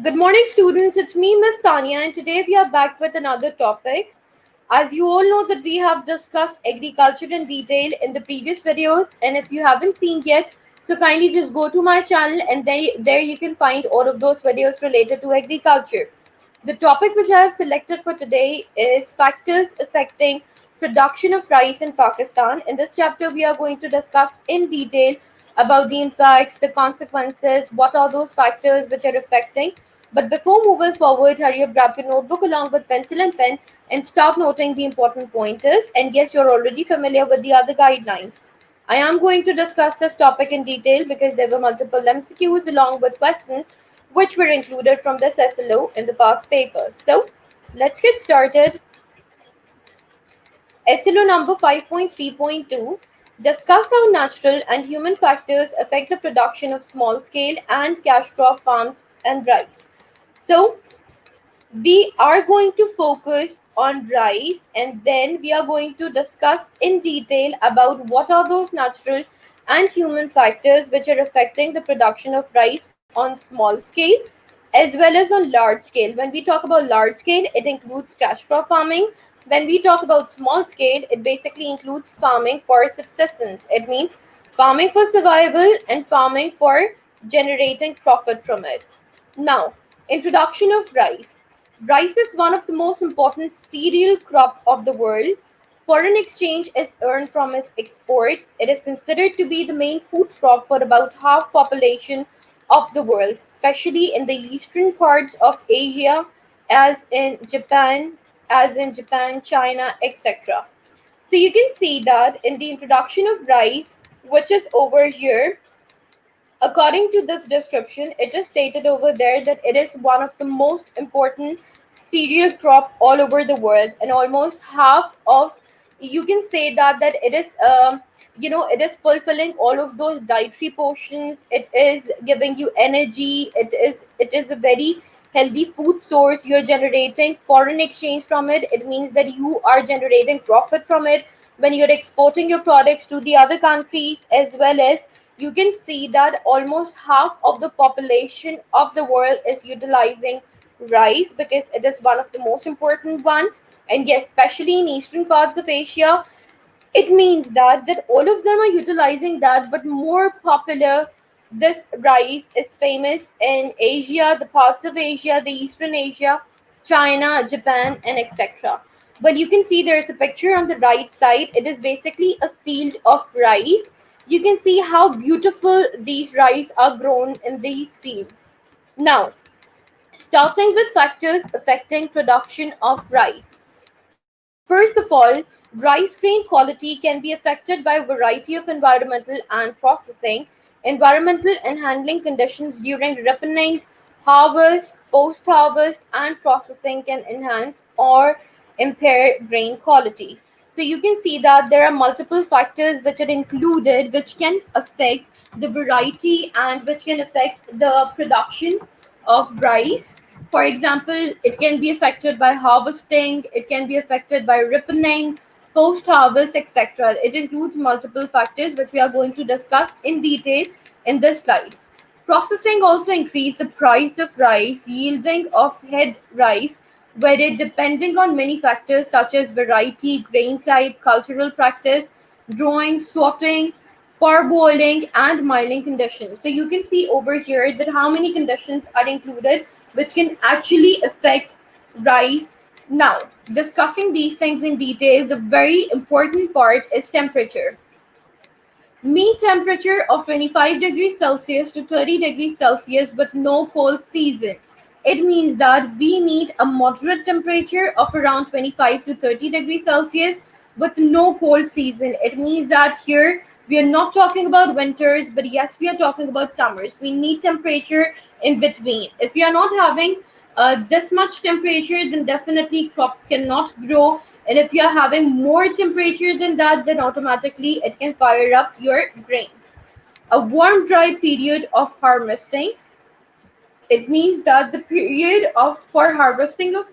Good morning, students. It's me, Miss Sania, and today we are back with another topic. As you all know, that we have discussed agriculture in detail in the previous videos, and if you haven't seen yet, so kindly just go to my channel, and there you can find all of those videos related to agriculture. The topic which I have selected for today is factors affecting production of rice in Pakistan. In this chapter, we are going to discuss in detail about the impacts, the consequences, what are those factors which are affecting. But before moving forward, hurry up, grab your notebook along with pencil and pen and start noting the important pointers. And yes, you're already familiar with the other guidelines. I am going to discuss this topic in detail because there were multiple MCQs along with questions which were included from this SLO in the past papers. So let's get started. SLO number 5.3.2 discuss how natural and human factors affect the production of small scale and cash crop farms and rice. So we are going to focus on rice and then we are going to discuss in detail about what are those natural and human factors which are affecting the production of rice on small scale as well as on large scale. When we talk about large scale, it includes cash crop farming. When we talk about small scale, it basically includes farming for subsistence. It means farming for survival and farming for generating profit from it. Now, introduction of rice. Rice is one of the most important cereal crop of the world. Foreign exchange is earned from its export. It is considered to be the main food crop for about half population of the world, especially in the eastern parts of Asia, as in Japan, China, etc. So you can see that in the introduction of rice, which is over here, according to this description, it is stated over there that it is one of the most important cereal crop all over the world, and almost half of, you can say that it is it is fulfilling all of those dietary portions. It is giving you energy. It is a very healthy food source. You're generating foreign exchange from it. It means that you are generating profit from it when you're exporting your products to the other countries, as well as you can see that almost half of the population of the world is utilizing rice because it is one of the most important one. And yes, especially in eastern parts of Asia, it means that all of them are utilizing that, but more popular, this rice is famous in Asia, the parts of Asia, the eastern Asia, China, Japan, and etc. But you can see there is a picture on the right side. It is basically a field of rice. You can see how beautiful these rice are grown in these fields. Now, starting with factors affecting production of rice. First of all, rice grain quality can be affected by a variety of environmental and processing, environmental and handling conditions during ripening, harvest, post harvest, and processing can enhance or impair grain quality. So you can see that there are multiple factors which are included which can affect the variety and which can affect the production of rice. For example, it can be affected by harvesting, it can be affected by ripening, post harvest, etc. It includes multiple factors which we are going to discuss in detail in this slide. Processing also increased the price of rice, yielding of head rice, where it depending on many factors such as variety, grain type, cultural practice, growing, sorting, parboiling, and milling conditions. So you can see over here that how many conditions are included which can actually affect rice. Now, discussing these things in detail, the very important part is temperature. Mean temperature of 25 degrees Celsius to 30 degrees Celsius with no cold season. It means that we need a moderate temperature of around 25 to 30 degrees Celsius with no cold season. It means that here we are not talking about winters, but yes, we are talking about summers. We need temperature in between. If you are not having this much temperature, then definitely crop cannot grow. And if you are having more temperature than that, then automatically it can fire up your grains. A warm, dry period of harvesting. It means that the period of for harvesting of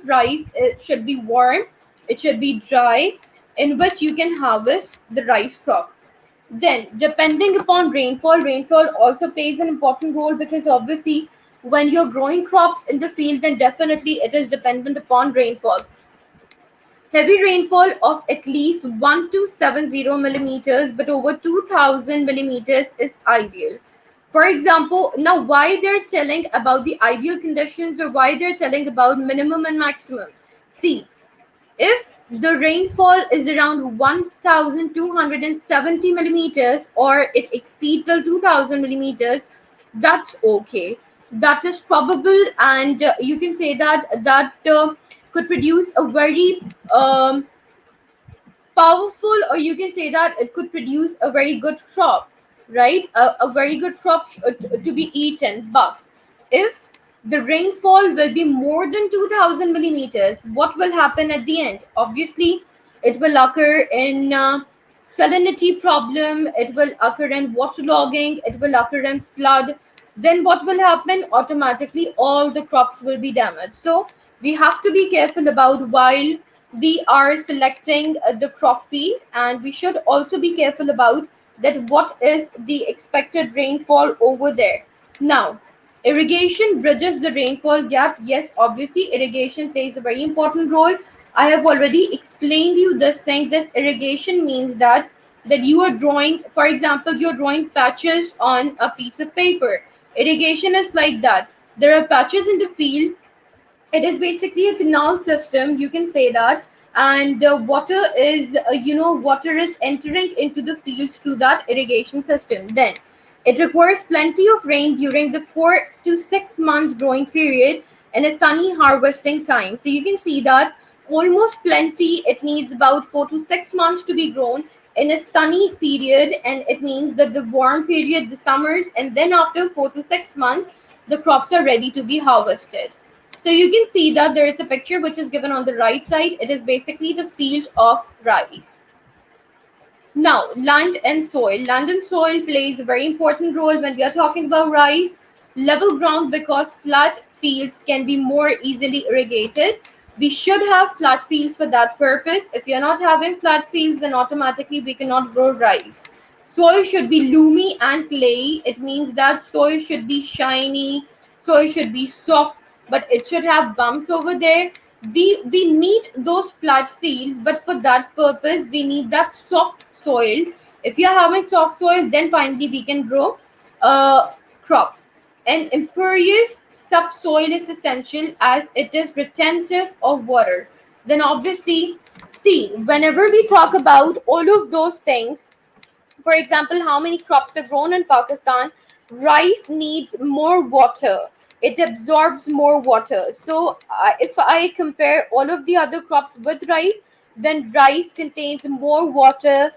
rice, it should be warm, it should be dry, in which you can harvest the rice crop. Then, depending upon rainfall, rainfall also plays an important role because obviously When you're growing crops in the field, then definitely it is dependent upon rainfall. Heavy rainfall of at least 1270 millimeters, but over 2000 millimeters is ideal. For example, now why they're telling about the ideal conditions or why they're telling about minimum and maximum. See, if the rainfall is around 1270 millimeters or it exceeds till 2000 millimeters, that's okay. That is probable, and you can say that could produce a very powerful, or you can say that it could produce a very good crop, right? A very good crop to be eaten. But if the rainfall will be more than 2000 millimeters, what will happen at the end? Obviously, it will occur in salinity problem, it will occur in waterlogging, it will occur in flood. Then what will happen? Automatically all the crops will be damaged. So we have to be careful about while we are selecting the crop field, and we should also be careful about that what is the expected rainfall over there. Now, irrigation bridges the rainfall gap. Yes, obviously irrigation plays a very important role. I have already explained you this thing. This irrigation means that you are drawing, for example, you're drawing patches on a piece of paper. Irrigation is like that. There are patches in the field. It is basically a canal system, you can say that. And water is entering into the fields through that irrigation system. Then it requires plenty of rain during the 4 to 6 months growing period and a sunny harvesting time. So you can see that almost plenty, it needs about 4 to 6 months to be grown in a sunny period, and it means that the warm period, the summers, and then after 4 to 6 months the crops are ready to be harvested. So you can see that there is a picture which is given on the right side. It is basically the field of rice. Now, land and soil. Land and soil plays a very important role when we are talking about rice. Level ground, because flat fields can be more easily irrigated. We should have flat fields for that purpose. If we are not having flat fields, then automatically we cannot grow rice. Soil should be loomy and clay. It means that soil should be shiny, soil should be soft, but it should have bumps over there. We need those flat fields, but for that purpose we need that soft soil. If you are having soft soil, then finally we can grow crops. An impervious subsoil is essential as it is retentive of water. Then obviously, see, whenever we talk about all of those things, for example, how many crops are grown in Pakistan? Rice needs more water. It absorbs more water. So, if I compare all of the other crops with rice, then rice contains more water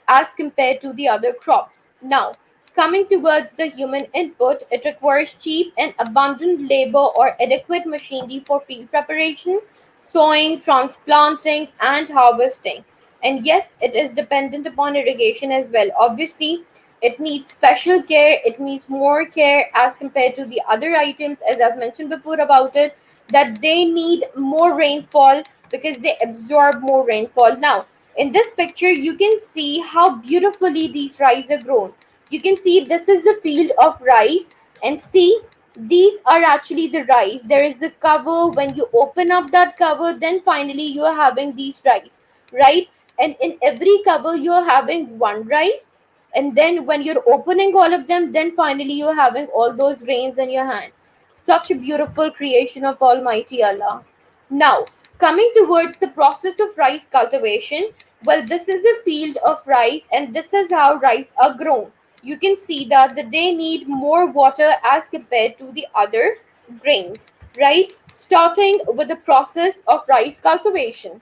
as compared to the other crops. Now, coming towards the human input, it requires cheap and abundant labor or adequate machinery for field preparation, sowing, transplanting, and harvesting. And yes, it is dependent upon irrigation as well. Obviously, it needs special care, it needs more care as compared to the other items, as I've mentioned before about it, that they need more rainfall because they absorb more rainfall. Now, in this picture, you can see how beautifully these rice are grown. You can see this is the field of rice, and see, these are actually the rice. There is a cover. When you open up that cover, then finally you are having these rice, right? And in every cover you're having one rice, and then when you're opening all of them, then finally you're having all those grains in your hand. Such a beautiful creation of Almighty Allah. Now, coming towards the process of rice cultivation, well, this is a field of rice, and this is how rice are grown. You can see that they need more water as compared to the other grains, right? Starting with the process of rice cultivation.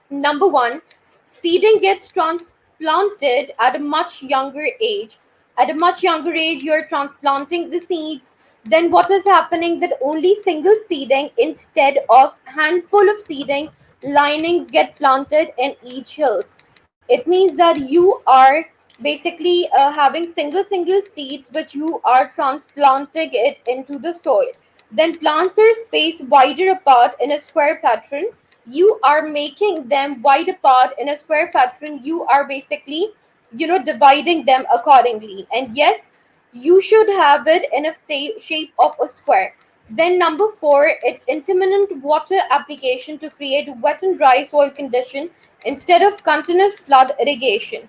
Number one, seeding gets transplanted at a much younger age. At a much younger age, you're transplanting the seeds. Then what is happening? That only single seeding instead of handful of seeding linings get planted in each hills. It means that you are basically having single seeds which you are transplanting it into the soil. Then plants are spaced wider apart in a square pattern. You are making them wide apart in a square pattern. You are basically, dividing them accordingly. And yes, you should have it in a shape of a square. Then number four, it intermittent water application to create wet and dry soil condition instead of continuous flood irrigation.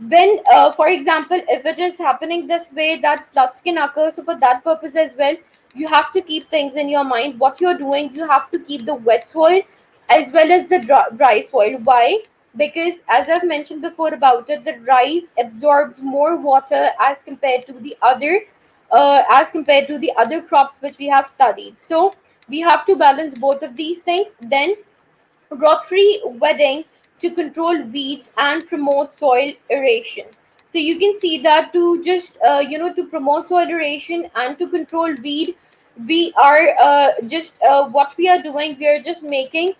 When for example, if it is happening this way, that floods can occur, so for that purpose as well, you have to keep things in your mind. What you're doing, you have to keep the wet soil as well as the dry soil. Why? Because as I've mentioned before about it, the rice absorbs more water as compared to the other crops which we have studied. So we have to balance both of these things. Then rotary wedding to control weeds and promote soil aeration. So you can see that to just to promote soil aeration and to control weed, we are just what we are doing, we are just making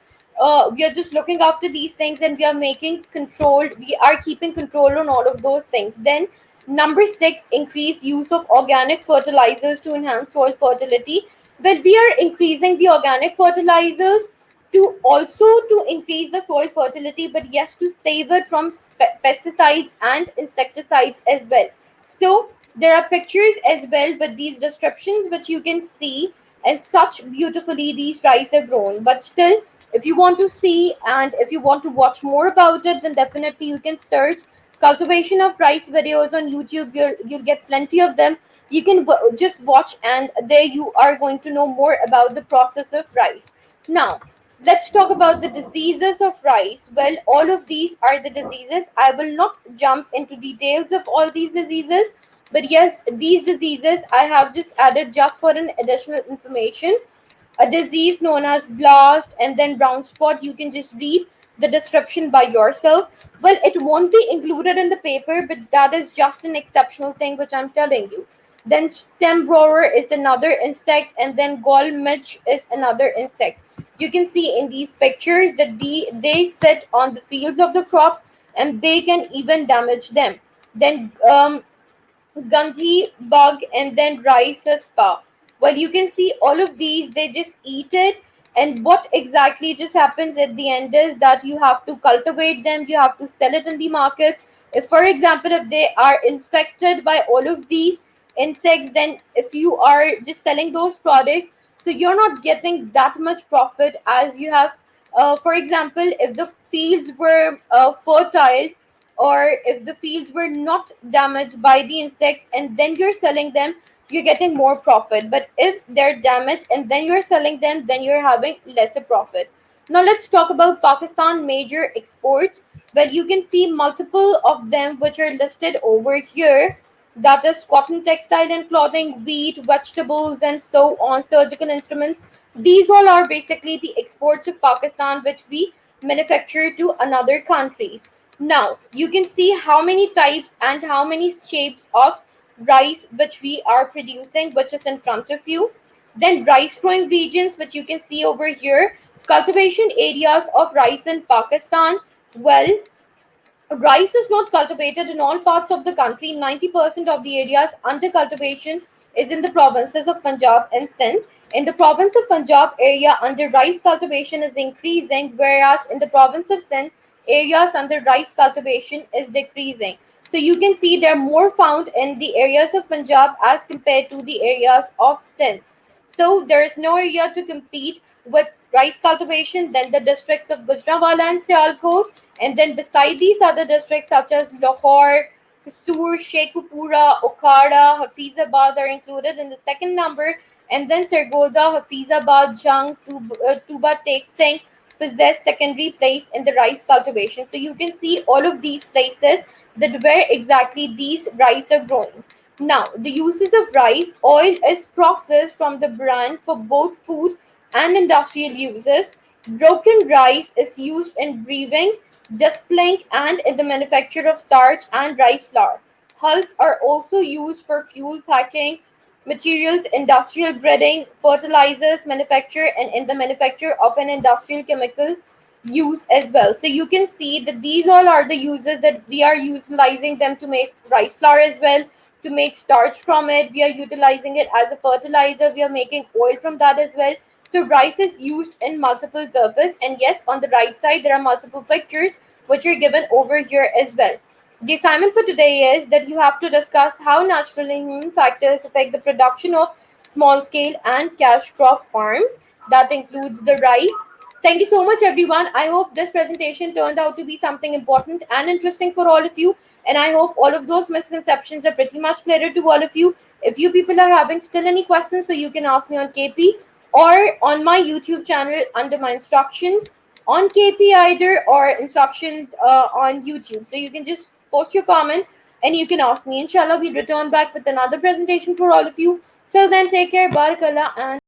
we are just looking after these things, and we are making control, we are keeping control on all of those things. Then number six, increase use of organic fertilizers to enhance soil fertility. Well, we are increasing the organic fertilizers to also to increase the soil fertility, but yes, to save it from pesticides and insecticides as well. So there are pictures as well with these descriptions which you can see, and such beautifully these rice are grown. But still, if you want to see and if you want to watch more about it, then definitely you can search cultivation of rice videos on YouTube. You'll get plenty of them. You can just watch, and there you are going to know more about the process of rice. Now, let's talk about the diseases of rice. Well, all of these are the diseases. I will not jump into details of all these diseases, but yes, these diseases I have just added just for an additional information. A disease known as blast and then brown spot, you can just read the description by yourself. Well, it won't be included in the paper, but that is just an exceptional thing which I'm telling you. Then stem borer is another insect, and then gall midge is another insect. You can see in these pictures that they sit on the fields of the crops, and they can even damage them. Then Gandhi bug, and then rice spa. Well, you can see all of these, they just eat it. And what exactly just happens at the end is that you have to cultivate them, you have to sell it in the markets. If, for example, if they are infected by all of these insects, then if you are just selling those products, so you're not getting that much profit as you have. For example, if the fields were fertile, or if the fields were not damaged by the insects and then you're selling them, you're getting more profit. But if they're damaged and then you're selling them, then you're having lesser profit. Now let's talk about Pakistan major exports. Well, you can see multiple of them which are listed over here. That is cotton textile and clothing, wheat, vegetables, and so on, surgical instruments. These all are basically the exports of Pakistan which we manufacture to another countries. Now, you can see how many types and how many shapes of rice which we are producing, which is in front of you. Then rice growing regions, which you can see over here. Cultivation areas of rice in Pakistan. Well, rice is not cultivated in all parts of the country. 90% of the areas under cultivation is in the provinces of Punjab and Sindh. In the province of Punjab, area under rice cultivation is increasing, whereas in the province of Sindh, areas under rice cultivation is decreasing. So you can see they're more found in the areas of Punjab as compared to the areas of Sindh. So there is no area to compete with rice cultivation than the districts of Gujranwala and Sialkot. And then beside these other districts such as Lahore, Kasur, Sheikhupura, Okara, Hafizabad are included in the second number. And then Sargodha, Hafizabad, Jung, Tuba, Tek Singh possess secondary place in the rice cultivation. So you can see all of these places that where exactly these rice are growing. Now, the uses of rice oil is processed from the bran for both food and industrial uses. Broken rice is used in brewing, distilling, and in the manufacture of starch and rice flour. Hulls are also used for fuel packing materials, industrial breading, fertilizers manufacture, and in the manufacture of an industrial chemical use as well. So you can see that these all are the uses that we are utilizing them to make rice flour as well, to make starch from it. We are utilizing it as a fertilizer. We are making oil from that as well. So rice is used in multiple purpose. And yes, on the right side, there are multiple pictures which are given over here as well. The assignment for today is that you have to discuss how natural and human factors affect the production of small scale and cash crop farms. That includes the rice. Thank you so much, everyone. I hope this presentation turned out to be something important and interesting for all of you. And I hope all of those misconceptions are pretty much clearer to all of you. If you people are having still any questions, so you can ask me on KP or on my YouTube channel under my instructions on KP either, or instructions on YouTube. So you can just post your comment and you can ask me. Inshallah, we'll return back with another presentation for all of you. Till then, take care. Barakallah and